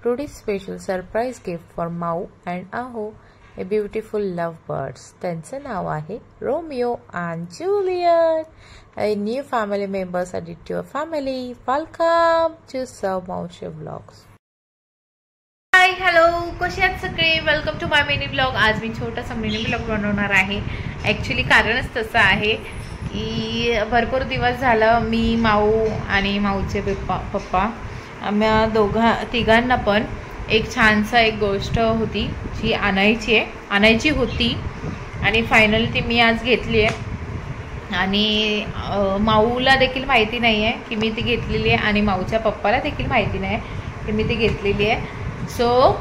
today's special surprise gift for Mau and Aho, a beautiful lovebirds. त्यांचं नाव आहे Romeo and Juliet. A new family members added to your family. Welcome to Mauche Vlogs. Hi hello, कसे आहात सगळे? Welcome to my mini blog. आज मी छोटासा mini blog बनवणार आहे. ॲक्च्युली कारणच तसं आहे की भरपूर दिवस झालं मी माऊ आणि माऊचे पप्पा आम्हा तिघांना पण एक छानसा एक गोष्ट होती जी आणायची होती आणि फायनल ती मी आज घेतली आहे. आणि माऊला देखील माहिती नाही आहे की मी ती घेतलेली आहे आणि माऊच्या पप्पाला देखील माहिती नाही की मी ती घेतलेली आहे. सो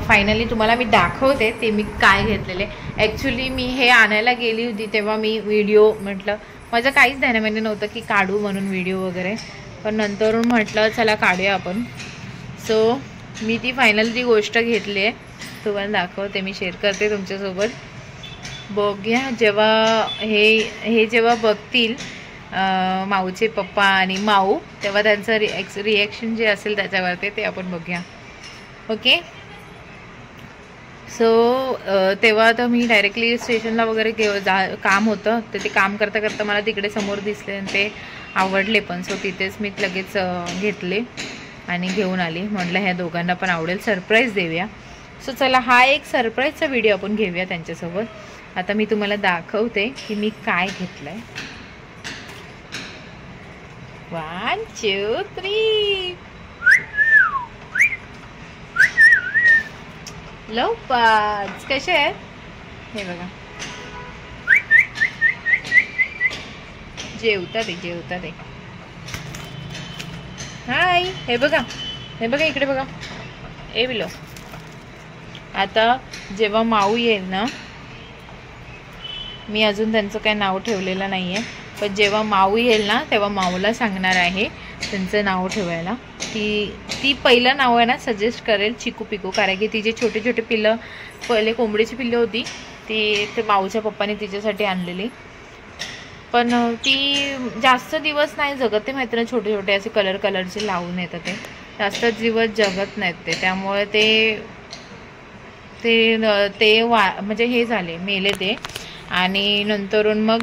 फायनली तुम्हाला मी दाखवते ते मी काय घेतलेले. ॲक्च्युली मी हे आणायला गेली होती तेव्हा मी व्हिडिओ म्हटलं, माझं काहीच ध्यानामध्ये नव्हतं की काढू म्हणून व्हिडिओ वगैरे, पण नंतरून म्हटलं चला काढूया आपण. सो मी ती फायनल ती गोष्ट घेतली आहे, तुम्हाला दाखवते, मी शेअर करते तुमच्यासोबत. बघूया जेव्हा हे जेव्हा बघतील माऊचे पप्पा आणि माऊ तेव्हा त्यांचं रिॲक्शन जे असेल त्याच्यावरती ते आपण बघूया. ओके. सो तेव्हा तर मी डायरेक्टली स्टेशनला वगैरे काम होतं तर ते काम करता करता मला तिकडे समोर दिसले आणि ते आवडले पण. सो तिथेच मी लगेच घेतले आणि घेऊन आली. म्हटलं ह्या दोघांना पण आवडेल, सरप्राईज देऊया. सो चला हा एक सरप्राईजचा व्हिडिओ आपण घेऊया त्यांच्यासोबत. आता मी तुम्हाला दाखवते की मी काय घेतलंय. 1 2 3 लवपाच कसे आहेत हे बघा. जेवतात ते. हाय, हे बघा इकडे बघा. ए बिलो, आता जेव्हा माऊ येईल ना, मी अजून त्यांचं काही नाव ठेवलेलं नाही आहे, पण जेव्हा माऊ येईल ना तेव्हा माऊला सांगणार आहे त्यांचं नाव ठेवायला. ती पहिलं नाव आहे ना सजेस्ट करेल चिकू पिकू, कारण की तिचे छोटे छोटे पिल्लं, पहिले कोंबडीची पिल्लं होती ते माऊच्या पप्पाने तिच्यासाठी आणलेली. पण ती जास्त दिवस नाही जगत ते, माहिती ना, छोटे छोटे असे कलरचे लावून येतात ते, जास्त दिवस जगत नाहीत ते. त्यामुळे ते म्हणजे हे झाले, मेले ते. आणि नंतरून मग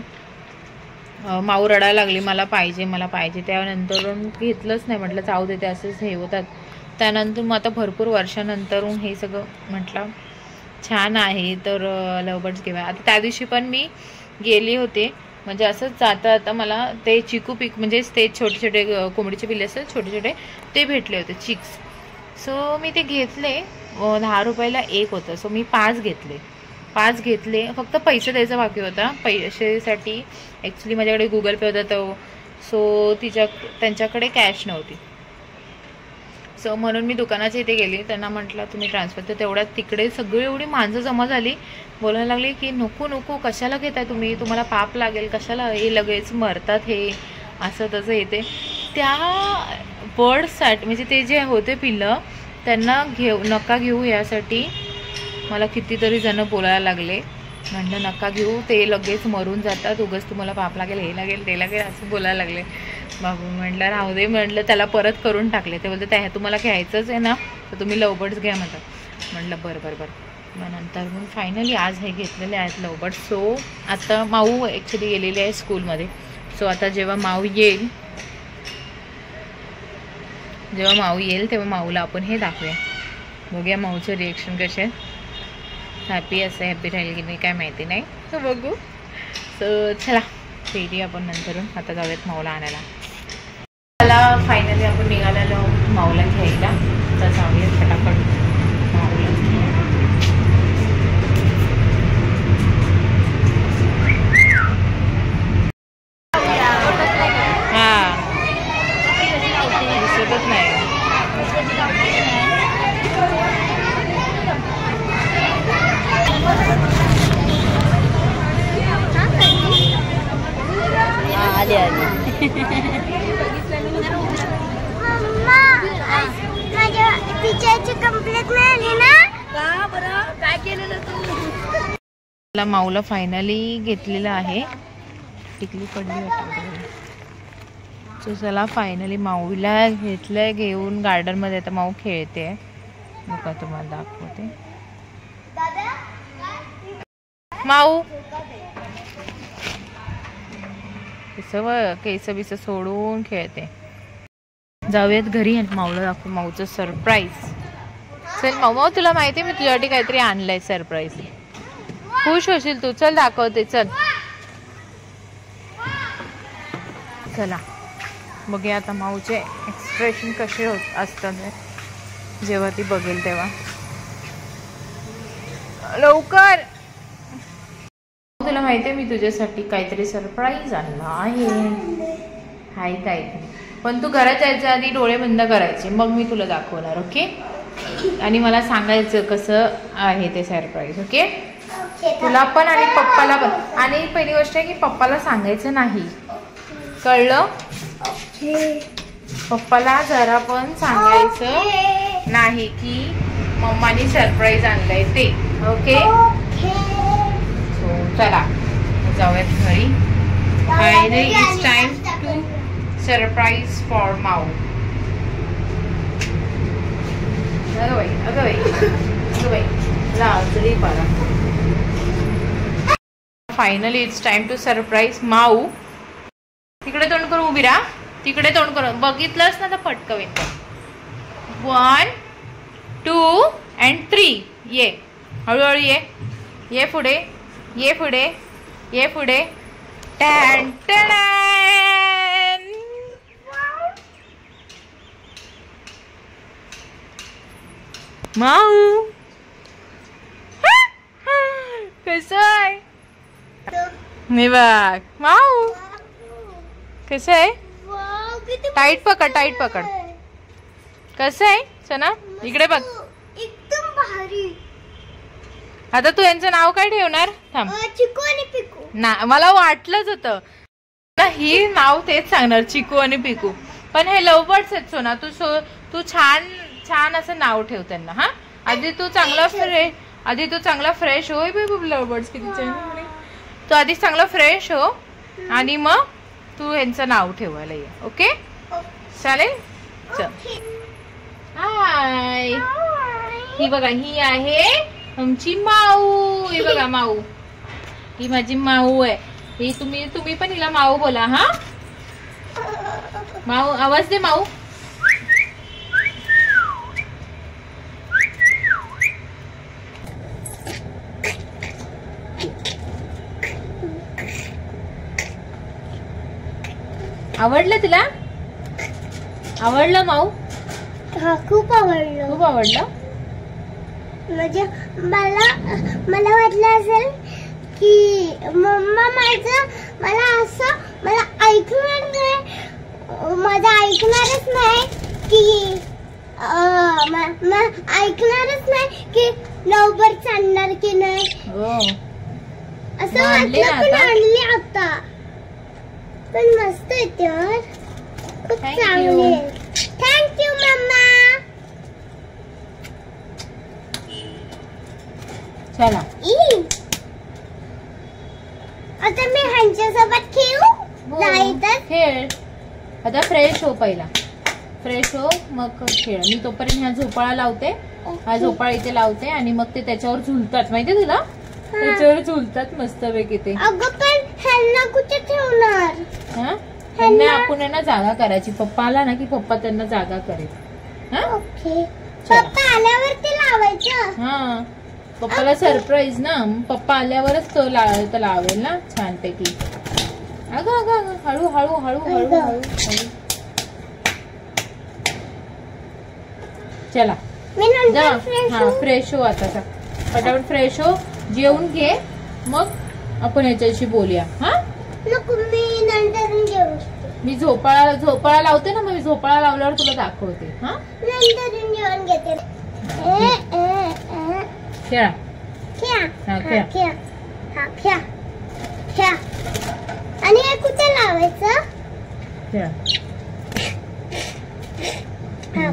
माऊ रडायला लागली, मला पाहिजे. त्यानंतरून घेतलंच नाही, म्हटलं जाऊ दे, ते असेच हे होतात. त्यानंतर मग आता भरपूर वर्षानंतरून हे सगळं म्हटलं छान आहे तर लवबर्ड्स घेऊया. आता त्या दिवशी पण मी गेली होते, म्हणजे असंच जाता मला ते चिकू पिक म्हणजे ते छोटे छोटे कोंबडीचे पिल्ले असतात छोटे छोटे, ते भेटले होते चिक्स. सो मी ते घेतले. 10 रुपयाला एक होतं. सो मी 5 घेतले. फक्त पैसे द्यायचा बाकी होता. पैशासाठी ॲक्च्युली माझ्याकडे गुगल पे होता तो, सो त्यांच्याकडे कॅश नव्हती. सो म्हणून मी दुकानाच्या इथे गेली, त्यांना म्हटलं तुम्ही ट्रान्सफर. तर तेवढ्यात तिकडे सगळी एवढी माणसं जमा झाली, बोलायला लागली की नको कशाला घेताय तुम्ही, तुम्हाला पाप लागेल, कशाला, हे लगेच मरतात हे, असं तसं येते. त्या बर्डसाठी म्हणजे ते जे होते पिल्लं त्यांना नका घेऊ यासाठी मला कितीतरी जण बोलायला लागले. म्हटलं नका घेऊ, ते लगेच मरून जातात, उगाच तुम्हाला पाप लागेल, हे लागेल ते लागेल असं बोलायला लागले. बाबू म्हटलं राहू दे. म्हटलं त्याला परत करून टाकले. ते बोलते त्या तुम्हाला घ्यायचंच आहे ना तर तुम्ही लवबर्ड्स घ्या म्हणतात. म्हटलं बरं. मग नंतर मग फायनली आज हे घेतलेले आहेत लवबर्ड्स. सो आता माऊ ॲक्च्युली गेलेली आहे स्कूलमध्ये. सो आता जेव्हा माऊ येईल तेव्हा माऊला आपण हे दाखवूया. बघूया माऊचं रिॲक्शन कसे आहे. हॅपी राहील की नाही काय माहिती नाही, तर बघू. सो चला भेटूया आपण नंतरून. आता जाऊयात माऊला आणायला. मला फायनली आपण निघालेलो माऊला घ्यायला, तर जाऊया फटाफट माऊला. हां, दिसतच नाही. आली माझ्या टीचरची कंप्लेंट मिळाली ना. का बरं, काय केलेलं तू? माऊला फायनली घेतलेलं आहे. टिकली पडली वाटतं. सो चला फायनली माऊला घेतलंय घेऊन गार्डन मध्ये. आता माऊ खेळते. बघा तुम्हाला दाखवते. माऊ केस बिस सोडून खेळते. जाऊयात घरी आणि माऊला दाखवू माऊचं सरप्राईज. चल माऊ, माऊ तुला माहिती आहे मी तुझ्यासाठी काहीतरी आणलंय सरप्राईज. खुश होशील तू. चल दाखवते. चल चला बघूया आता माऊचे एक्सप्रेशन कसे असतात जेव्हा ती बघेल तेव्हा. लवकर. तुला माहिती आहे मी तुझ्यासाठी काहीतरी सरप्राईज आणलं आहे. हाय काहीतरी, पण तू घरात जायच्या आधी डोळे बंद करायचे, मग मी तुला दाखवणार. ओके. आणि मला सांगायचं कसं आहे ते सरप्राईज. ओके. तुला पण आणि पप्पाला पण. आणि पहिली गोष्ट आहे की पप्पाला सांगायचं नाही, कळलं? पप्पाला जरा पण सांगायचं नाही की मम्मानी सरप्राईज आणलंय ते. ओके. सो चला जाऊयात घरी. Finally it's time to surprise for Mau. अगं बाई, अगं बाई, अगं बाई, लाजरी पारा. Finally it's time to surprise Mau. तिकडे तोंड करून उभी राहा. तिकडे तोंड करून बघितलंस ना तर पटकवेन. 1 2 and 3. ये हळूहळू ये. ये पुढे, ये पुढे, ये पुढे. Tan tan. माऊ कसं आहे? मी बघ माऊ कसं आहे? टाईट पकड, टाईट पकड. कसं आहे सना? इकडे बघ. एकदम भारी. आता तू यांचं नाव काय ठेवणार? थांब. चिकू आणि पिकू. ना मला वाटलंच होतं ही नाव तेच सांगणार, चिकू आणि पिकू. पण हे लवबर्ड्स आहेत सोना. तू छान छान असं नाव ठेव त्यांना. हा आधी तू चांगला फ्रेश हो. लवबर्ड्स किती छान. तू आधी चांगला फ्रेश हो आणि मग तू यांचं नाव ठेवायला ये. ओके चालेल. चल. हाय. ही बघा, ही आहे आमची माऊ. ही बघा माऊ, ही माझी माऊ आहे. ही तुम्ही पण हिला माऊ बोला. हा माऊ, आवाज दे माऊ. आवडलं तुला? आवडलं माऊ? हा खूप आवडलं. खूप आवडलं. म्हणजे मला वाटलं असेल की मम्मा मला ऐकणार नाही, माझं ऐकणारच नाही की ऐकणारच नाही की लवकर चालणार की नाही. असं वाटलं. पण आणली आता. पण मस्त येते यार. खूप चांगली. थँक्यू मम्मा. चला आता मी ह्यांच्यासोबत खेळू. खेळ. आता फ्रेश हो. पहिला फ्रेश हो मग खेळ. मी तोपर्यंत ह्या झोपाळा लावते. हा झोपाळा इथे लावते आणि मग ते त्याच्यावर झुलतात. माहितीये तुला? त्याच्यावर झुलतात मस्त पैकी ते. अगं पण ह्यांना कुठे ठेवणार? त्यांना आपण आहे ना जागा करायची. पप्पा आला ना की पप्पा त्यांना जागा करेल. ओके. पप्पा आल्यावर ते लावायचं. हा पप्पाला सरप्राईज ना. पप्पा आल्यावरच तो लावेल ना छानपैकी. अगं अगं अगं हळू हळू हळू हळू हळू. चला हा फ्रेश हो. आता फटाफट फ्रेश हो. जेवून घे मग आपण याच्याशी बोलूया. हा नको, मी नंतर जेवू. मी झोपाळा लावते ना. मग मी झोपाळा लावल्यावर तुला दाखवते. हा नंतर जेवण घेते. खेळा. आणि हे कुठे लावायचं?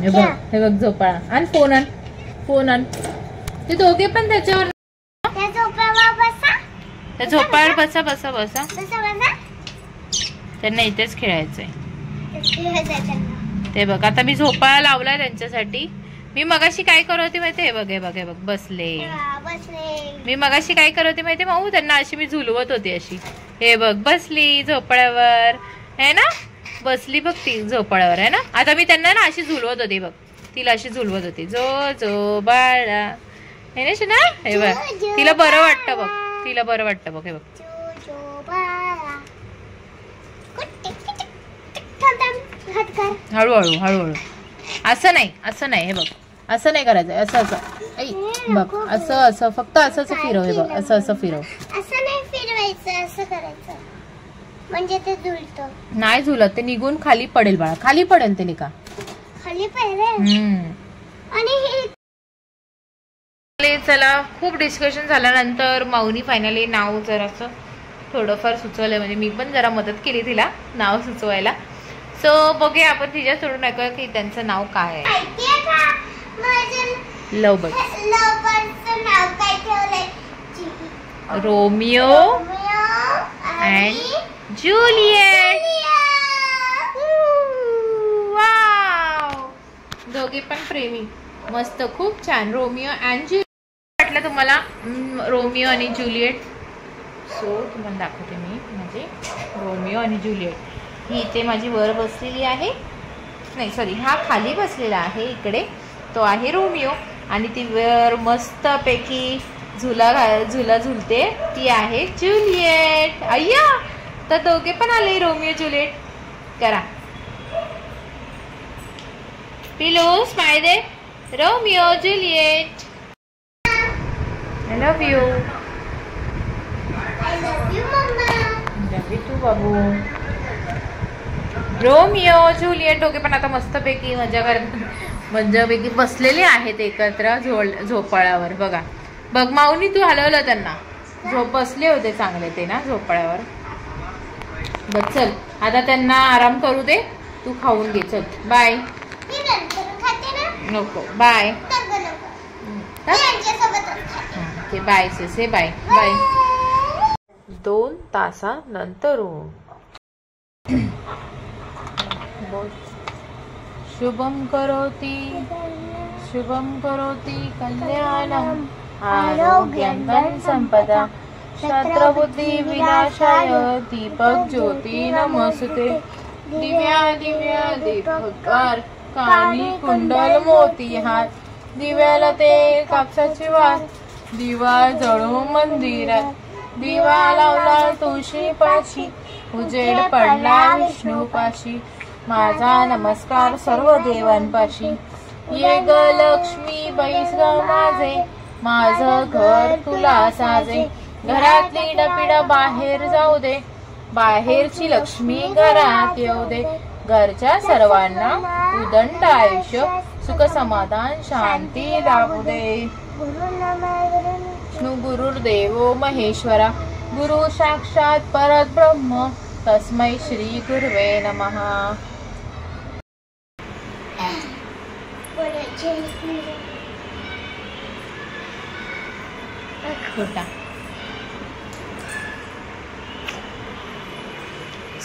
हे बघ झोपाळा. आणि फोन आण. ते दोघे पण त्याच्यावर. त्या झोपाळ्यावर बसा. त्यांना इथेच खेळायचंय. ते बघ आता मी झोपाळा लावलाय त्यांच्यासाठी. मी मगाशी काय करत होती माहिती? हे बघ बसले. मी मगाशी काय करत होती माहिती माऊ? त्यांना अशी मी झुलवत होती अशी. हे बघ बसली झोपाळ्यावर है ना, बसली बघ ती झोपाळ्यावर है ना. आता मी त्यांना ना अशी झुलवत होती बघ, तिला अशी झुलवत होती. जो बाळा हे ना शना. हे बघ तिला बरं वाटतं बघ, तिला बरं वाटतं बघ. हे बघ हळूहळू हळूहळू. असं नाही. हे बघ असं नाही करायचं. असं बघ असं फक्त असं फिरव. हे बघ असं फिरव. असं नाही फिरवायचं, असं करायचं म्हणजे ते झुलतं. नाही झुलत ते, निघून खाली पडेल बाळा, खाली पडेल ते. निका खाली पडेल. आणि चला खूप डिस्कशन झाल्यानंतर माऊनी फायनली नाव जरासं थोडंफार सुचवलंय. म्हणजे मी पण जरा मदत केली तिला नाव सुचवायला. सो बघूया आपण तिच्या सोडून ऐकूया की त्यांचं नाव काय आहे. लव बर्ड. नाव काय ठेवलंय? Romeo and Joliot. वाव, दोघे पण प्रेमी, मस्त, खूप छान. Romeo and Joliot. वाटलं तुम्हाला रोमिओ आणि ज्युलियट? सो तुम्हाला दाखवते मी. म्हणजे रोमिओ आणि ज्युलियट ही इथे माझी वर बसलेली आहे, नाही सॉरी हा खाली बसलेला आहे इकडे, तो आहे रोमिओ. आणि ती वर मस्तपैकी झुला झुलते ती आहे ज्युलियट. अय्या, तर दोघे पण आले रोमिओ ज्युलियट. करा पिलू smile they. Romeo Joliot I love you. I love you, Mama. Love you too, Babu. Romeo Joliot दोघे पण आता मस्तपैकी मजापैकी बसलेले आहेत एकत्र झोपाळ्यावर. बघा बघ माऊनी, तू हलवलं त्यांना. बसले होते चांगले ते ना झोपाळ्यावर. बघ चल आता त्यांना आराम करू दे, तू खाऊन घे. चल बाय. नको बाय. बाय से बाय बाय. 2 तासानंतर शुभम करोति कल्याणम आरोग्यं संपदा शत्रबुद्धि विनाशाय दीपक ज्योति नमस्ते. दिव्या दीपकार कानी कुंडल मोती हात. दिव्याला ते कापसाची वात. दिवा जळू मंदिरात. दिवा लावला तुळशी पाशी. उजेड पडला विष्णू पाशी. माझा नमस्कार सर्व देवांपाशी. ये ग लक्ष्मी बैस ग माझे. माझं घर तुला साजे. घरातली डपिडा बाहेर जाऊ दे. बाहेरची लक्ष्मी घरात येऊ दे. घरच्या सर्वांना उदंड आयुष्य सुख समाधान शांती लाभू दे. विष्णू गुरुर्देवो महेश्वरा. गुरु साक्षात परब्रह्म तस्मै श्री गुरुवे नमः. छोटा.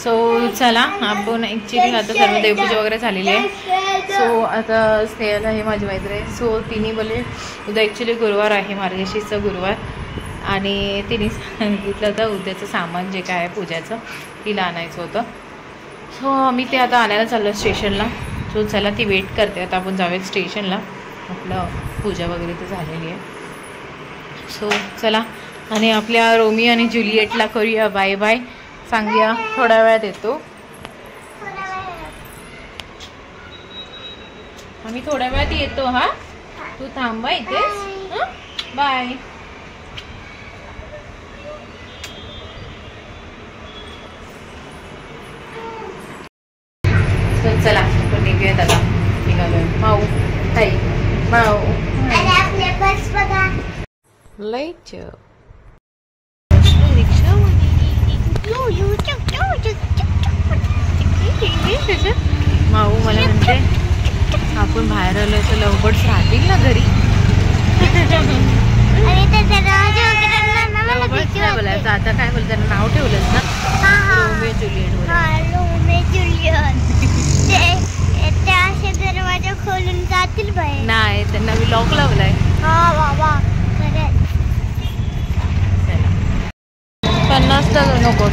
सो चला आपण ॲक्च्युली आता सर्व देवपूजा वगैरे झालेली आहे. सो आता स्नेहाला हे माझी मैत्री आहे. सो तिने बोलले उद्या ॲक्च्युली गुरुवार आहे, मार्गशीर्षचा गुरुवार. आणि तिने सांगितलं होतं उद्याचं सामान जे काय आहे पूजाचं तिला आणायचं होतं. सो आम्ही ते आता आणायला चाललो स्टेशनला. सो चला ती वेट करते. आता आपण जाऊयात स्टेशनला. आपलं पूजा वगैरे तर झालेली आहे. सो चला आणि आपल्या रोमिओ आणि ज्युलियटला करूया बाय बाय. सांगूया थोड्या वेळात येतो. आम्ही थोड्या वेळात येतो. हा तू थांबा इथेच. बाय. चला आपण निघूयात आता. निघालोय. माऊ ताई माऊ लईच माऊ मला म्हणते आपण बाहेर आलोय तर लवकरच राहतील ना घरी. लवकरच नाही बोलायचं. आता काय बोलत, त्यांना नाव ठेवलंच ना. रोमिओ जुलियट त्या असे दरवाजा खोलून जातील बाहेर. नाही, त्यांना मी लॉक लावलाय. हा बाबा खरंच. 50 नको.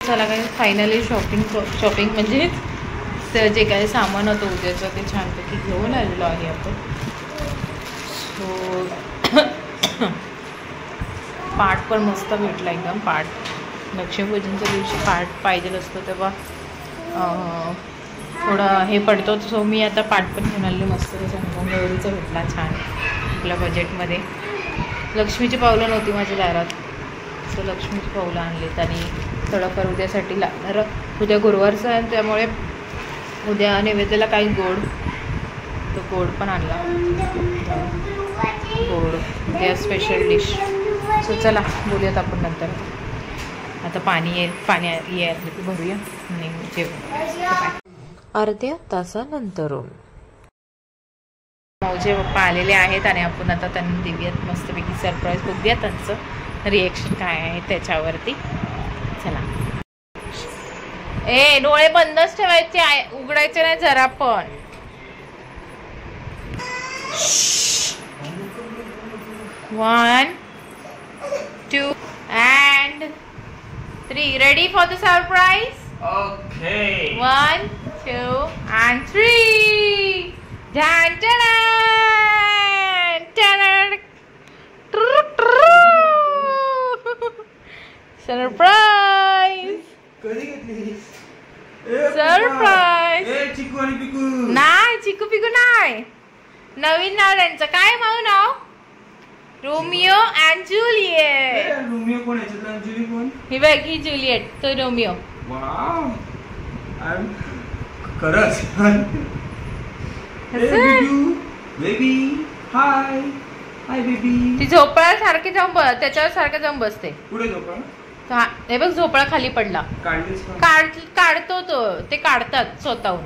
चला काय फायनली शॉपिंग म्हणजे जे काही सामान होतं उद्याचं ते छानपैकी घेऊन आलेलो आहे आपण. सो पाट पण मस्त भेटला एकदम. पाट लक्ष्मीपूजनच्या दिवशी पाट पाहिजे असतो तेव्हा थोडा हे पडतो. सो मी आता पाट पण घेऊन आले मस्त. त्याच्या गौरीचा भेटला छान आपल्या बजेटमध्ये. लक्ष्मीची पावलं नव्हती माझ्या दारात, सो लक्ष्मीची पावलं आणलीत. आणि थोडंफार उद्यासाठी लागणार. उद्या गुरुवारचं आहे त्यामुळे उद्या नैवेद्याला काही गोड, तो गोड पण आणला. गोड उद्या स्पेशल डिश. सो चला बोलूयात आपण नंतर. आता पाणी येईल की भरूया आणि जेवण. अर्ध्या तासानंतरून मौजे पप्पा आलेले आहेत आणि आपण आता त्यांना देऊयात मस्तपैकी सरप्राईज. बघूया त्यांचं रिएक्शन काय आहे त्याच्यावरती. चला. डोळे बंदच ठेवायचे, उघडायचे नाही जरा पण. 1 2 and 3. Ready for the surprise? Okay. 1 2 and 3. Dun, dun, dun, surprise. Surprise. नाही चिकू पिकू नाही. नवीन नाव त्यांचं काय माऊ नाव? Romeo and Juliet. रोमिओ कोण आहे? जुली कोण? ही बघ, ही जुलियट, तो रोमिओ. वाव. खरंच. Baby hi. Hi baby. ती झोपळा सारखी जाऊन त्याच्यावर सारखं जाऊन बसते. पुढे झोपा. हे बघ झोपळा खाली पडला. काढतो तो, ते काढतात स्वतःहून.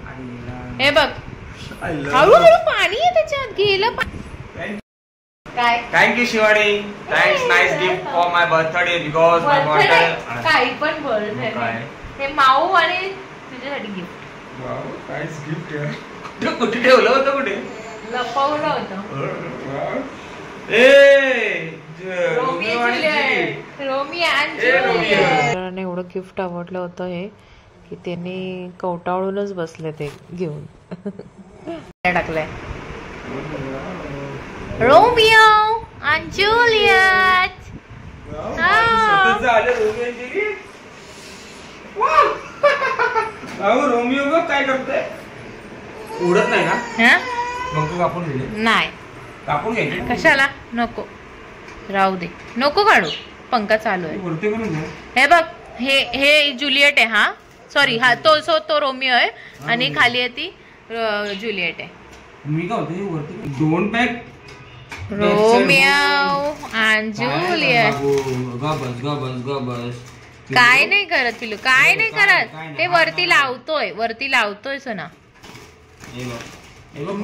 हे बघ हळूहळू पाणी आहे त्याच्यात. गेलं काय. Thank you Shivani. Thanks. Nice gift for my birthday because my birthday. काही पण बोल. हे माऊ आणि तुझ्यासाठी गिफ्ट. वाव नाईस गिफ्ट यार. कुठे ठेवलं होतं? कुठे लपवलं होतं. एवढं गिफ्ट आवडलं होतं हे की त्यांनी कवटाळूनच बसले ते घेऊन. टाकलंय रोमिओ आणि जुलियट. रोमिओ बघ काय करतोय. उडत नाही ना? मग तू कापून घे. नाही कापून घ्यायचे. कशाला? नको राहू दे. नको काढू, पंखा चालू आहे. हे बघ, हे जुलियट आहे. हा सॉरी, हा तो रोमिओ आहे आणि खाली आहे ती जुलियट आहे. मी काय होते वरती 2 पॅक रोमिओ आणि जुलियट. काय नाही करत पिलू, काय नाही करत. ते वरती लावतोय सोना.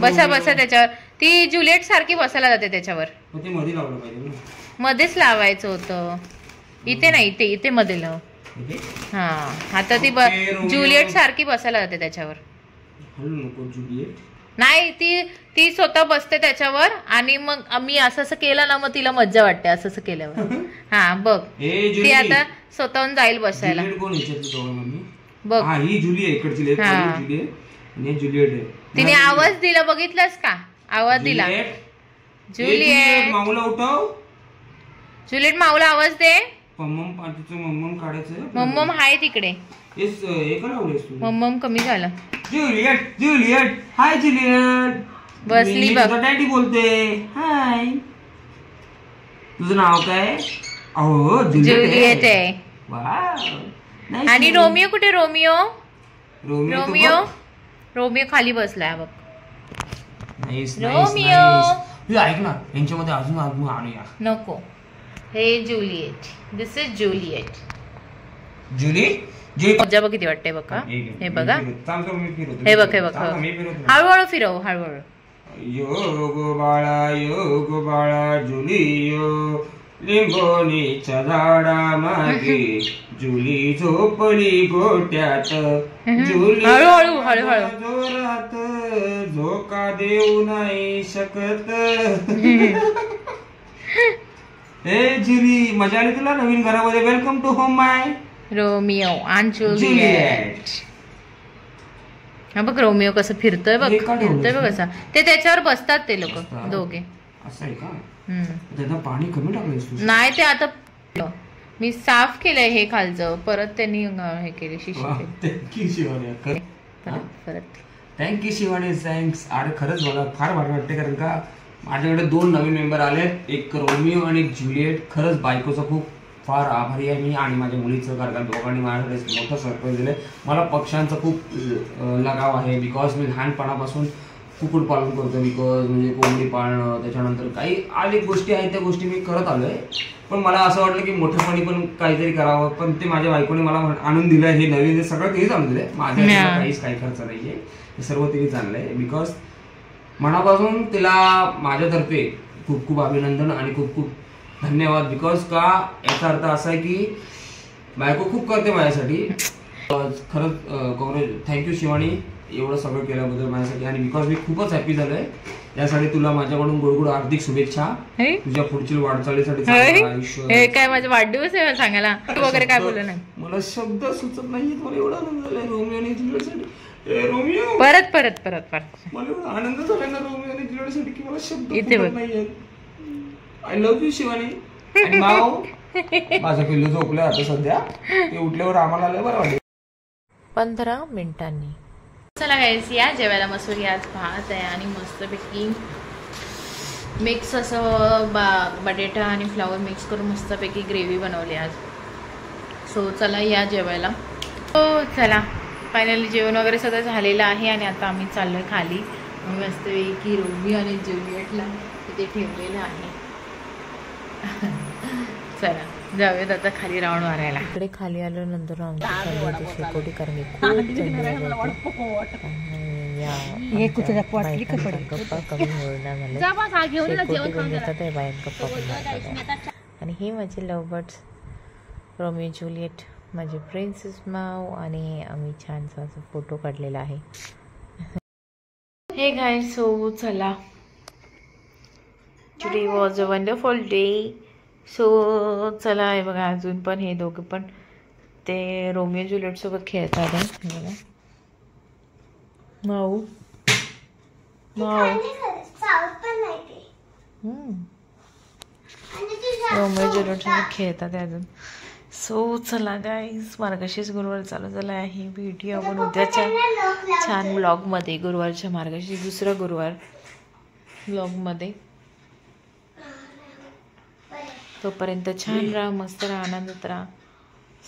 बसा त्याच्यावर. ती जुलियट सारखी बसायला जाते त्याच्यावर. मध्येच लावायचं होतं. इथे नाही, इथे मध्ये लाव. हा आता ती जुलियट सारखी बसायला जाते त्याच्यावर. नाही, ती स्वतः बसते त्याच्यावर आणि मग आम्ही असं केलं ना, मग तिला मज्जा वाटते असं केल्यावर. हा बघ, ती आता स्वतःहून जाईल बसायला. बघ तिने आवाज दिला, बघितलंस का? आवाज दिला. जुलियट माऊला उठव. जुलियट माऊला आवाज दे. काढायचं. मम्मम हाय तिकडे. मम्मम कमी झालं. जुलियट हाय. जुलियट बसली बघ. डॅडी बोलते हाय. तुझं नाव काय? अहो जुलियट आहे. वाव. आणि रोमिओ कुठे? रोमिओ खाली बसलाय बघ. रोमिओ ऐक ना, यांच्यामध्ये अजून आणूया. नको. हे Juliet. This is Juliet. Julie मजा बघ किती वाटते बघा. हे बघा, हे बघ हळूहळू फिरव. हळूहळू. योग बाळा जुलियो लिंबोणीच्या झाडा मागे जुली झोपली गोट्यात. जुली हळूहळू हळूहळू जोरात झोका देऊ नाही शकत. ए जुली, मजा आली तुला नवीन घरामध्ये? Welcome to home my Romeo आणि जुलिएट. जुलिएट. हा बघ रोमिओ कसं फिरतोय बघ, हे का ठेवलं फिरतोय बघ असं? असं. ते त्याच्यावर बसतात ते लोक बसतात? दोघे. असं आहे का? हम्म. त्याला पाणी कमी टाकलंयस तू? नाही ते आता मी साफ केलंय हे खालचं, परत त्यांनी हे केले शिशी केली. थँक्यू शिवानी. परत थँक्यू शिवानी, थँक्स. अरे खरंच मला फार भारी वाटते, कारण का माझ्याकडे 2 नवीन मेंबर आले, एक रोमिओ आणि एक जुलिएट. खरंच बायकोचा खूप फार आभारी आहे मी आणि माझ्या मुलीचं, कारण का दोघांनी माझ्याकडे मोठं सरप्राईज दिलं. मला पक्ष्यांचा खूप लगाव आहे, बिकॉज मी लहानपणापासून कुक्कुटपालन करतो. बिकॉज म्हणजे कोंबडी पाळणं, त्याच्यानंतर काही अनेक गोष्टी आहेत, त्या गोष्टी मी करत आलोय. पण मला असं वाटलं की मोठेपणी पण काहीतरी करावं, पण ते माझ्या बायकोने मला आणून दिलं. हे नवीन हे सगळं तिनेच आणून दिलंय, माझ्या काहीच काही खर्च नाहीये, हे सर्व तिनेच आणलंय. बिकॉज मनापासून तिला माझ्यातर्फे खूप खूप अभिनंदन आणि खूप खूप धन्यवाद. बिकॉज का याचा अर्थ असा आहे की बायको खूप करते माझ्यासाठी. खरंच थँक्यू शिवानी, एवढं सगळं केल्याबद्दल माझ्यासाठी. आणि बिकॉज मी खूपच हॅपी झालोय, यासाठी तुला माझ्याकडून गोड हार्दिक शुभेच्छा. तुझ्या पुढच्या वाटचालीसाठी आयुष्य. हे काय माझा वाढदिवस आहे सांगायला वगैरे काय बोललं नाही. मला शब्द सुचत नाहीये, मला एवढा आनंद झालाय रोमिओ आणि जुलिएटसाठी. रोमिओ परत परत परत परत मला एवढा आनंद झालाय ना रोमिओ आणि जुलिएटसाठी की मला शब्द इथे बघ. नाहीये. I love you Shivani. आणि माऊ, माझं पिल्लू झोपलं आता सध्या, ते उठल्यावर आम्हाला आलं बरं वाटेल. 15 मिनिटांनी. चला गाईस, या जेवायला मसूरी आज भात आहे आणि मस्तपैकी मिक्स असं बटाटा आणि फ्लावर मिक्स करून मस्तपैकी ग्रेव्ही बनवली आज. सो चला या जेवायला. हो चला, फायनली जेवण वगैरे सगळं झालेलं आहे आणि आता आम्ही चाललोय खाली. मस्तपैकी रोमिओ आणि जुलिएटला तिथे ठेवलेलं आहे. चला जाऊयात आता खाली राऊंड मारायला. इकडे खाली आल्यानंतर आमची शेकोटी, कारण की खूप गप्पा कमी होणार झाले. आणि हे माझे लव्ह बर्ड्स रोमिओ जुलिएट, माझे प्रिन्सेस माऊ, आणि आम्ही छानसा असा फोटो काढलेला आहे. हे गाईस, सो चला, today was a wonderful day. So चला, हे बघा अजून पण हे दोघं पण ते रोमिओ जुलिएट सोबत खेळतात आहे. माऊ माऊ रोमिओ जुलिएट सोबत खेळतात अजून. सो चला गाईज, मार्गशीर्ष गुरुवार चालू झाला आहे. व्हिडिओ आपण उद्याच्या छान ब्लॉगमध्ये, गुरुवारच्या मार्गशीर्ष दुसरा गुरुवार ब्लॉगमध्ये. तोपर्यंत छान राहा, मस्त राहा, आनंदात राहा.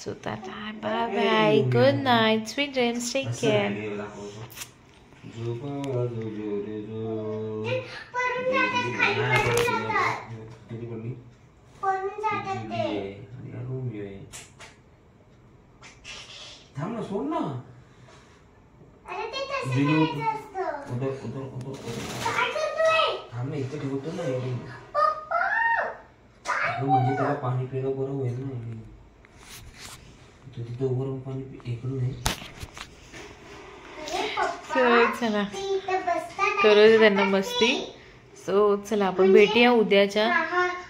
So bye bye, good night, sweet dreams, take care. थांब ना, सोड ना. थांब ना, इथे ठेवतो ना. म्हणजे त्याला पाणी पिणं बरं होईल ना. तिथं उभं पाणी इकडून आहे. चला करू त्यांना मस्ती. सो चला आपण भेटूया उद्याच्या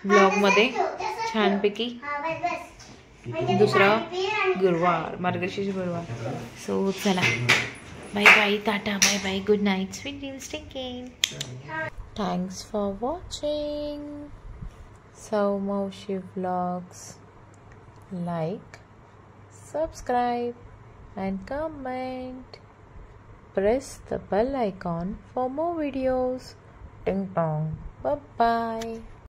ब्लॉगमध्ये छानपैकी, दुसरा गुरुवार, मार्गशीर्ष गुरुवार. सो चला, बाय बाय, टाटा, bye bye, good night, sweet dreams, take care. Thanks for watching Maushi Vlogs. Like, subscribe and comment. Press the bell icon for more videos. Ding dong. Bye bye.